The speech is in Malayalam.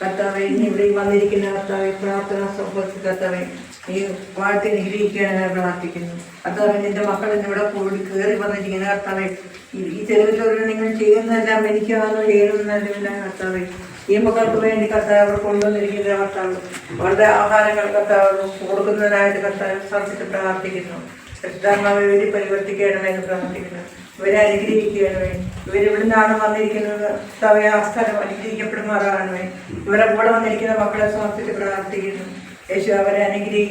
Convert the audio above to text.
കർത്താവെ, ഇവിടെ വന്നിരിക്കുന്ന കർത്താവെ, പ്രാർത്ഥന സംബന്ധിച്ച് കർത്താവെ, ഈ വാഴ്ത്തി നിഗ്രഹിക്കുകയാണ് പ്രാർത്ഥിക്കുന്നു. കർത്താവെ, നിന്റെ മക്കൾ എന്നിവിടെ കൂടി കയറി വന്നിരിക്കുന്ന കർത്താവെ, ഈ തെരുവിലൂടെ നിങ്ങൾ ചെയ്യുന്നതെല്ലാം എനിക്കാണെന്ന് ചെയ്യണമെന്നല്ല കർത്താവെ. ഈ മക്കൾക്ക് വേണ്ടി കർത്താവ് അവർ കൊണ്ടുവന്നിരിക്കുന്ന കർത്താവ്, അവരുടെ ആഹാരങ്ങൾ കർത്താവ് കൊടുക്കുന്നതിനായിട്ട് കർത്താവ് സമർപ്പിച്ച് പ്രാർത്ഥിക്കുന്നു. കർത്താവ് വേണ്ടി പരിവർത്തിക്കണമെന്ന് പ്രാർത്ഥിക്കുന്നു. ഇവരെ അനുഗ്രഹിക്കണമേ. ഇവരിവിടുന്നാണ് വന്നിരിക്കുന്നത് കർത്താവെ, ആ സ്ഥലം അനുഗ്രഹിക്കപ്പെടുമാറാകണമേ. ഇവരെ കൂടെ വന്നിരിക്കുന്ന മക്കളെ സമർപ്പിച്ച് പ്രാർത്ഥിക്കുന്നു. യേശു അവരെ അനുഗ്രഹിക്കും.